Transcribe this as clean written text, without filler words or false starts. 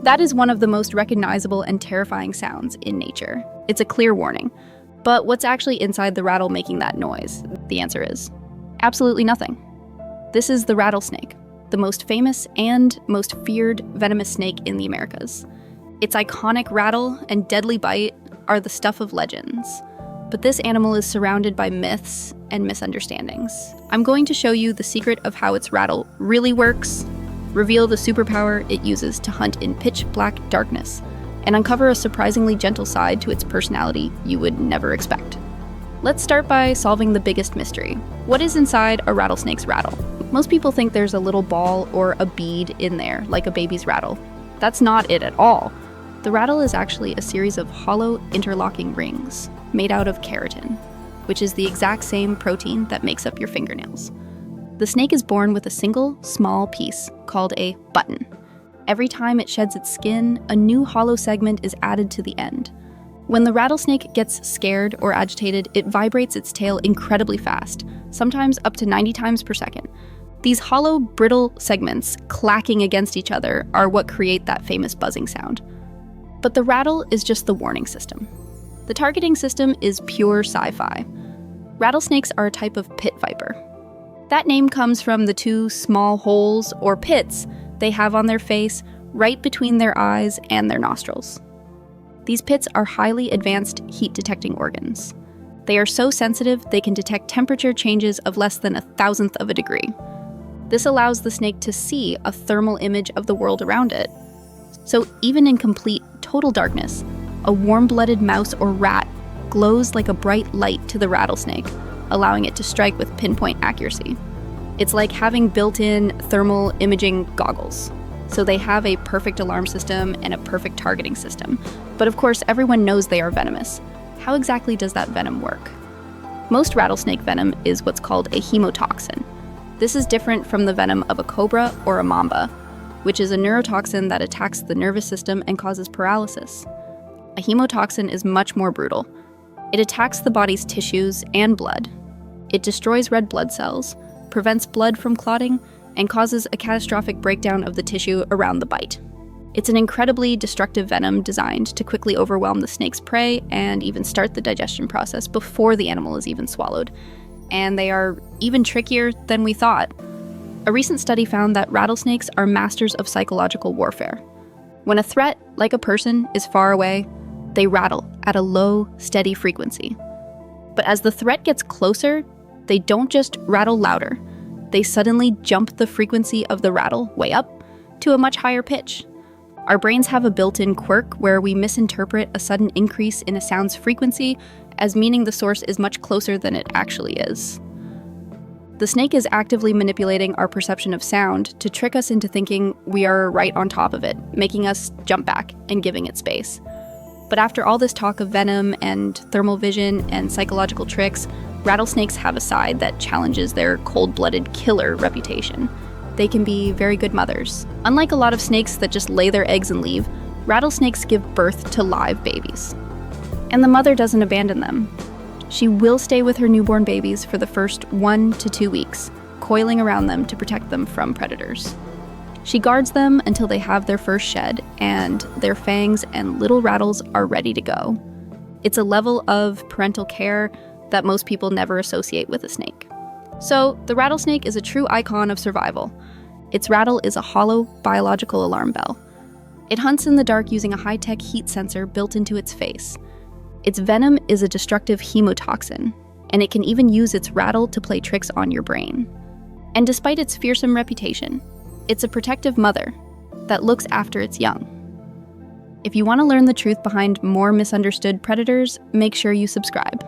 That is one of the most recognizable and terrifying sounds in nature. It's a clear warning. But what's actually inside the rattle making that noise? The answer is absolutely nothing. This is the rattlesnake, the most famous and most feared venomous snake in the Americas. Its iconic rattle and deadly bite are the stuff of legends. But this animal is surrounded by myths and misunderstandings. I'm going to show you the secret of how its rattle really works, reveal the superpower it uses to hunt in pitch black darkness, and uncover a surprisingly gentle side to its personality you would never expect. Let's start by solving the biggest mystery. What is inside a rattlesnake's rattle? Most people think there's a little ball or a bead in there, like a baby's rattle. That's not it at all. The rattle is actually a series of hollow interlocking rings made out of keratin, which is the exact same protein that makes up your fingernails. The snake is born with a single, small piece called a button. Every time it sheds its skin, a new hollow segment is added to the end. When the rattlesnake gets scared or agitated, it vibrates its tail incredibly fast, sometimes up to 90 times per second. These hollow, brittle segments clacking against each other are what create that famous buzzing sound. But the rattle is just the warning system. The targeting system is pure sci-fi. Rattlesnakes are a type of pit viper. That name comes from the two small holes, or pits, they have on their face right between their eyes and their nostrils. These pits are highly advanced heat-detecting organs. They are so sensitive they can detect temperature changes of less than 1,000th of a degree. This allows the snake to see a thermal image of the world around it. So even in complete, total darkness, a warm-blooded mouse or rat glows like a bright light to the rattlesnake, allowing it to strike with pinpoint accuracy. It's like having built-in thermal imaging goggles. So they have a perfect alarm system and a perfect targeting system. But of course, everyone knows they are venomous. How exactly does that venom work? Most rattlesnake venom is what's called a hemotoxin. This is different from the venom of a cobra or a mamba, which is a neurotoxin that attacks the nervous system and causes paralysis. A hemotoxin is much more brutal. It attacks the body's tissues and blood. It destroys red blood cells, prevents blood from clotting, and causes a catastrophic breakdown of the tissue around the bite. It's an incredibly destructive venom designed to quickly overwhelm the snake's prey and even start the digestion process before the animal is even swallowed. And they are even trickier than we thought. A recent study found that rattlesnakes are masters of psychological warfare. When a threat, like a person, is far away, they rattle at a low, steady frequency. But as the threat gets closer, they don't just rattle louder. They suddenly jump the frequency of the rattle way up to a much higher pitch. Our brains have a built-in quirk where we misinterpret a sudden increase in a sound's frequency as meaning the source is much closer than it actually is. The snake is actively manipulating our perception of sound to trick us into thinking we are right on top of it, making us jump back and giving it space. But after all this talk of venom and thermal vision and psychological tricks, rattlesnakes have a side that challenges their cold-blooded killer reputation. They can be very good mothers. Unlike a lot of snakes that just lay their eggs and leave, rattlesnakes give birth to live babies. And the mother doesn't abandon them. She will stay with her newborn babies for the first 1 to 2 weeks, coiling around them to protect them from predators. She guards them until they have their first shed, and their fangs and little rattles are ready to go. It's a level of parental care that most people never associate with a snake. So, the rattlesnake is a true icon of survival. Its rattle is a hollow, biological alarm bell. It hunts in the dark using a high-tech heat sensor built into its face. Its venom is a destructive hemotoxin, and it can even use its rattle to play tricks on your brain. And despite its fearsome reputation, it's a protective mother that looks after its young. If you want to learn the truth behind more misunderstood predators, make sure you subscribe.